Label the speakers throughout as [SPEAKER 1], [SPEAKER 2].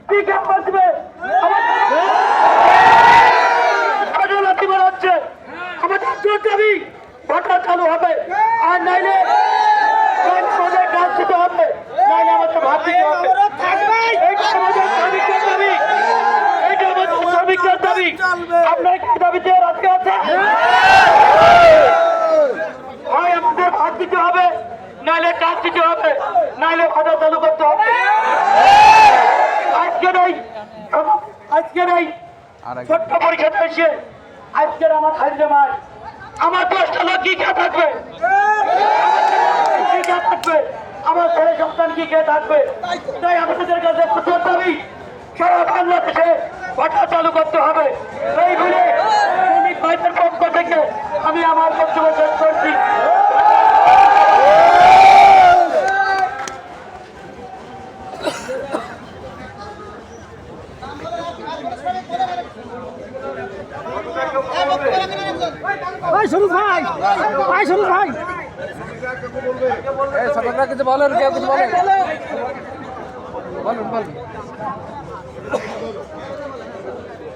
[SPEAKER 1] কি কাজ বাঁচবে হচ্ছে আমাদের জোর দাবি ভাটা চালু হবে আর নাইলে কাজ দিতে হবে নাইলে আমাদের ভাত দিতে হবে এইটা আমাদের শ্রমিকদের দাবি এইটা আমাদের শ্রমিকদের দাবি আপনার কি দাবিতে রাখতে আছে হয় আমাদের ভাত দিতে হবে নাইলে কাজ দিতে হবে নাইলে ভাটা চালু করতে হবে আজকে নেই ছোট্ট পরীক্ষাতে এসে আজকের আমার হাইদ্রাবাদ আমার 10টা লোক কি খেয়ে থাকবে আমার ছেলে সন্তান কি খেয়ে থাকবে তাই আমাদের কাছে প্রচুর দাবি সারা বাংলাদেশে ভাটা চালু করতে হবে এই বলে শ্রমিক ভাইদের পক্ষ থেকে আমি আমার বক্তব্য শেষ করছি
[SPEAKER 2] কিছু বলেন কেউ কিছু বলেন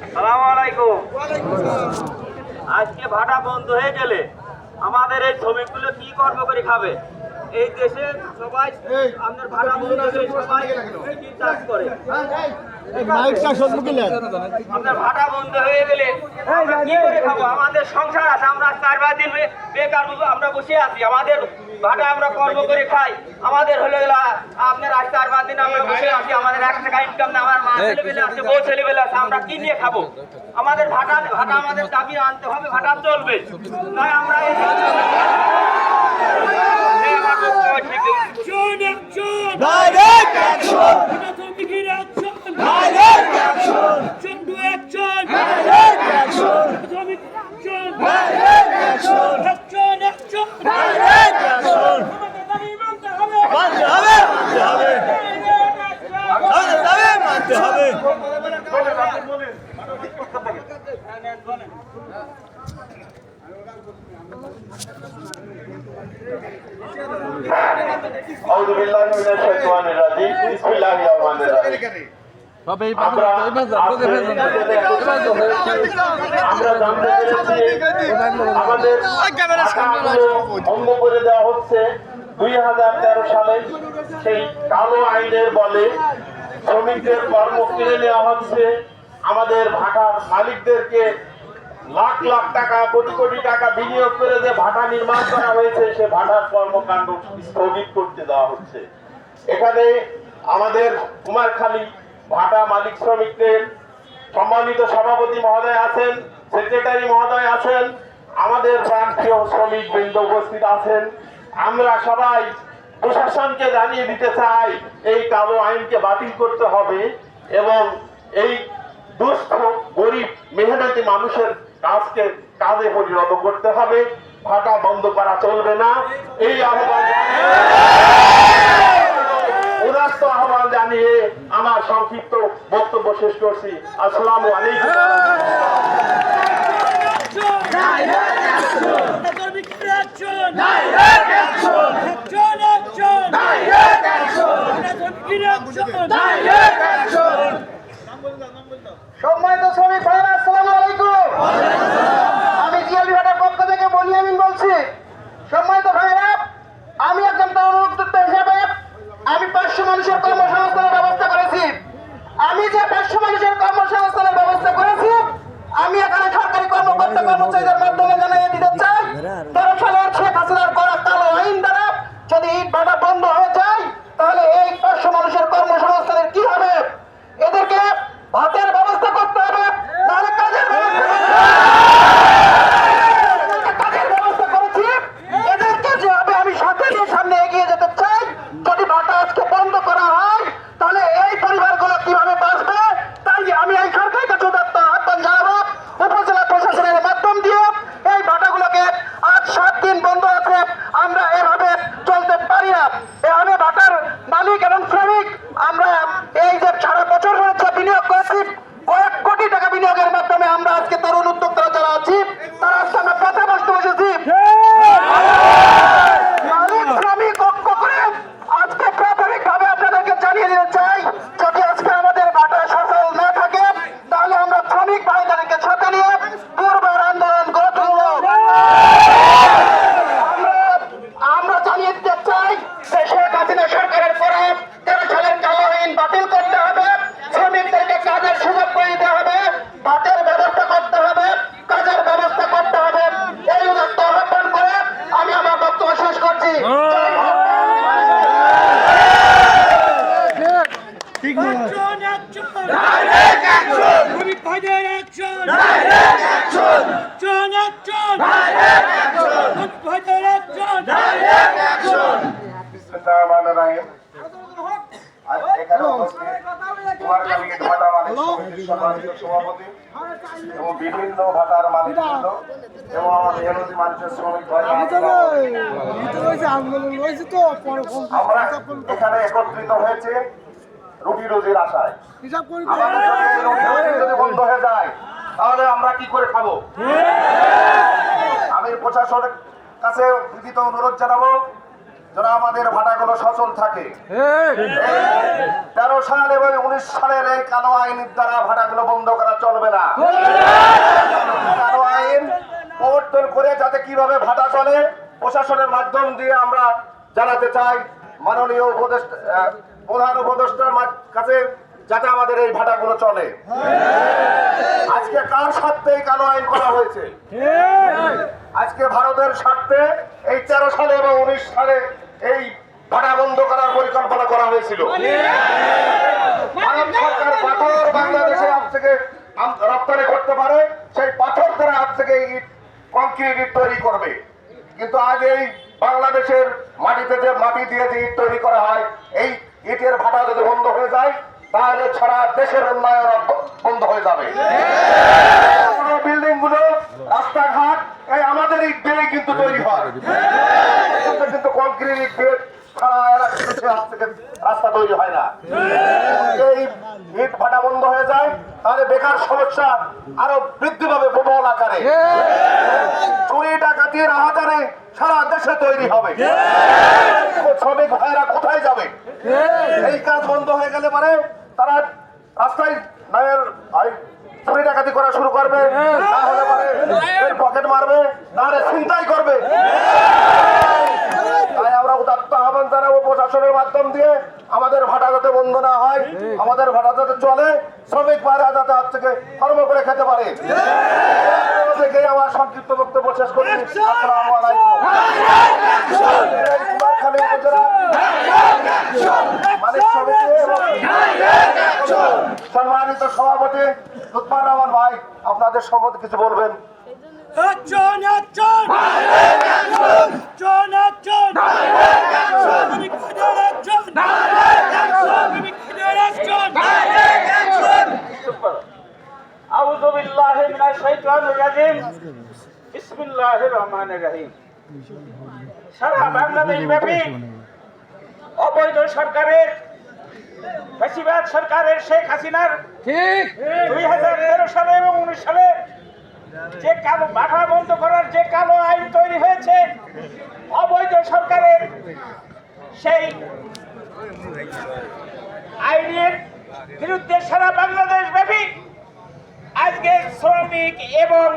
[SPEAKER 1] আসসালামু আলাইকুম আজকে ভাটা বন্ধ হয়ে গেলে আমাদের এই শ্রমিকগুলো কি কর্ম করে খাবে এই দেশে সবাই আপনার ভাটা বন্ধ হয়ে সবাই চাষ করে আপনার ভাটা বন্ধ হয়ে গেলে আমরা কি করে খাবো আমাদের সংসার আছে আমরা 4-5 দিন বেকার আমরা বসে আছি আমাদের ভাটা আমরা কর্ম করে খাই আমাদের হলে আপনার 4-5 দিন আমরা বসে আছি আমাদের 1 টাকা ইনকাম না আমার মা ছেলেবেলে আছে বউ ছেলেবেলে আছে আমরা কি নিয়ে খাবো আমাদের ভাটা আমাদের দাবি আনতে হবে ভাটা চলবে তাই আমরা
[SPEAKER 3] ভঙ্গ করে দেওয়া হচ্ছে 2013 সালে সেই কালো আইনের বলে শ্রমিকদের কর্ম কিনে নেওয়া হচ্ছে আমাদের ভাটার মালিকদেরকে লাখ লাখ টাকা কোটি কোটি টাকা বিনিয়োগ করে যে ভাটা নির্মাণ করা হয়েছে সে ভাটার কর্মকাণ্ড স্থগিত করতে দেওয়া হচ্ছে এখানে আমাদের কুমারখালী ভাটা মালিক শ্রমিকদের সম্মানিত সভাপতি মহোদয় আছেন সেক্রেটারি মহোদয় আছেন আমাদের প্রান্তীয় শ্রমিক বৃন্দ উপস্থিত আছেন আমরা সবাই প্রশাসনকে জানিয়ে দিতে চাই এই কালো আইনকে বাতিল করতে হবে এবং এই দুস্থ গরিব মেহনতি মানুষের কাজে পরিণত করতে হবে ভাটা বন্ধ করা চলবে না এই আহ্বান উদাত্ত আহ্বান জানিয়ে আমার সংক্ষিপ্ত বক্তব্য শেষ করছি আসসালামু আলাইকুম
[SPEAKER 4] সম্মানিত শ্রমিক ভাইরা আসসালামু আলাইকুম আমি জিএলবি ভাটার পক্ষ থেকে বনিয়ামিন বলছি সম্মানিত ভাইরা আমি একজন তরুণ উদ্যোক্তা হিসেবে আমি 500 মানুষের কর্মসংস্থানের ব্যবস্থা করেছি আমি যে 500 মানুষের কর্মসংস্থানের ব্যবস্থা করেছি আমি এখানে সরকারি কর্মকর্তা কর্মচারীদের মাধ্যমে জানিয়ে দিতে চাই 13 সালের শেখ হাসিনার করা কালো আইন দ্বারা যদি ইট ভাটা বন্ধ হয়ে যায় তাহলে এই 500 মানুষের কর্মসংস্থানের কি হবে এদেরকে ভাতের ব্যবস্থা করতে হবে নাহলে কাজের ব্যবস্থা করেছি এদেরকে যে হবে আমি সাথে সামনে এগিয়ে যেতে চাই যদি ভাটা আজকে বন্ধ করা হয় তাহলে এই পরিবারগুলো কিভাবে বাঁচবে তাই আমি এই সরকারের কাছে আহ্বান জানাবো উপজেলা প্রশাসনের মাধ্যম দিয়ে
[SPEAKER 2] Action, action! Direct action! Habib Bhaiদের action! Direct action! Action, action! Direct action! Habib Bhaiদের action! Direct action!
[SPEAKER 3] বিসমিল্লাহিররহমানিররহিম। আজ এখানে উপস্থিত কুমারখালী ভাটা মালিক সমিতির সম্মানিত সভাপতি এবং বিভিন্ন ভাটার মালিকবৃন্দ এবং আমাদের এনজি মানুষের শ্রমিক ভাইরা, আমরা এখানে একত্রিত হয়েছে রুটি রুজির আশায়। আমাদের যদি এই রুটি রুজি যদি বন্ধ হয়ে যায় তাহলে আমরা কি করে খাবো? আমি প্রশাসনের কাছে বিনীত অনুরোধ জানাবো যেন আমাদের ভাটাগুলো সচল থাকে। 13 সাল এবং 19 সালের এই কালো আইনের দ্বারা ভাটাগুলো বন্ধ করা চলবে না। কালো আইন প্রবর্তন করে যাতে কিভাবে ভাটা চলে প্রশাসনের মাধ্যম দিয়ে আমরা জানাতে চাই মাননীয় প্রধান উপদেষ্টার কাছে যাতে আমাদের এই ভাটাগুলো চলে। আজকে কার স্বার্থে এই কালো আইন করা হয়েছে? আজকে ভারতের স্বার্থে এই 13 সালে এবং 19 সালে এই ভাটা বন্ধ করার পরিকল্পনা করা হয়েছিল। ভারত সরকার পাথর বাংলাদেশে আজ থেকে রপ্তানি করতে পারে, সেই পাথর দ্বারা আজ থেকে ইট কংক্রিট ইট তৈরি করবে। কিন্তু আজ এই বাংলাদেশের মাটিতে যে মাটি দিয়ে যে ইট তৈরি করা হয়, এই ইটের ভাটা যদি বন্ধ হয়ে যায় তাহলে সারা দেশের উন্নয়ন বন্ধ হয়ে যাবে। বিল্ডিং গুলো রাস্তাঘাট এই আমাদের ইট দিয়েই কিন্তু তৈরি হয়, কিন্তু কংক্রিট ইট দিয়ে রাস্তা তৈরি হয় না। এই ইট ভাটা বন্ধ হয়ে যায় তাহলে বেকার সমস্যা আরো বৃদ্ধি পাবে প্রবল আকারে। চুরি ডাকাতি রাহাজানি সারা দেশে তৈরি হবে। শ্রমিক ভাইরা কোথায় যাবে? এই কাজ বন্ধ হয়ে গেলে মানে তারা রাস্তায় চুরি ডাকাতি করা শুরু করবে, না হলে পরে পকেট মারবে, তাহলে ছিনতাই করবে। তাই আমরা উদাত্ত আহ্বান জানাবো প্রশাসনের মাধ্যম দিয়ে আমাদের ভাটা যাতে বন্ধ না হয়, আমাদের ভাটা যাতে চলে, শ্রমিক ভাইরা যাতে হাত থেকে কর্ম করে খেতে পারে। আমার সংক্ষিপ্ত বক্তব্য শেষ করছি। আসসালামু আলাইকুম। কুমারখালী উপজেলা মালিক সমিতি এবং সম্মানিত সভাপতি লুৎফর রহমান ভাই আপনাদের সম্বন্ধে কিছু বলবেন।
[SPEAKER 2] Action, action! Direct action! Action, action! Direct action! Habib Bhaiদের action! Direct action! Habib Bhaiদের action! Direct action!
[SPEAKER 1] আউযু বিল্লাহি মিনাশ শাইতানির রাজিম। বিসমিল্লাহির রহমানির রহিম। সারা বাংলাদেশ ব্যাপী অবৈধ সরকারের ফ্যাসিবাদ সরকারের শেখ হাসিনার 2013 সালে এবং 19 সালে যে কালো ভাটা বন্ধ করার যে কালো আইন তৈরি হয়েছে, অবৈধ সরকারের সেই আইনের বিরুদ্ধে সারা বাংলাদেশ ব্যাপী আজকে শ্রমিক এবং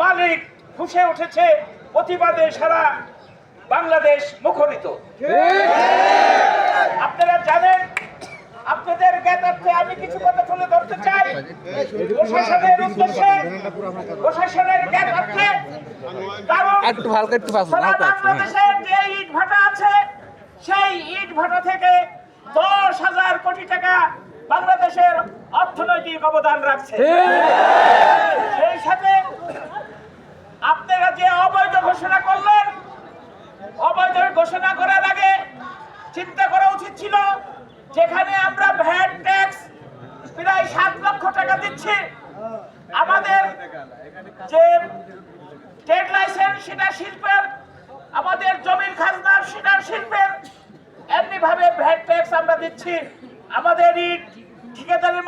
[SPEAKER 1] মালিক ফুঁসে উঠেছে, প্রতিবাদে সারা বাংলাদেশ মুখরিত। আপনারা জানেন, আপনাদের জ্ঞাতার্থে আমি কিছু কথা তুলে ধরতে চাই প্রশাসনের উদ্দেশ্যে, প্রশাসনের জ্ঞাতার্থে। কারণ সারা বাংলাদেশের যে ইট ভাটা আছে, সেই ইট ভাটা থেকে 10,000 কোটি টাকা বাংলাদেশের অর্থনৈতিক অবদান রাখছে। সেই সাথে আপনারা যে অবৈধ ঘোষণা করলেন, অবৈধ ঘোষণা করার আগে চিন্তা করা উচিত ছিল, যেখানে আমরা ভ্যাট ট্যাক্স প্রায় 7 লক্ষ টাকা দিচ্ছি, আমাদের যে ট্রেড লাইসেন্স সেটা শিল্পের, আমাদের জমির খাজনা সেটা শিল্পের, এমনি ভাবে ভ্যাট ট্যাক্স আমরা দিচ্ছি। আমাদের ইট ঠিকাদারি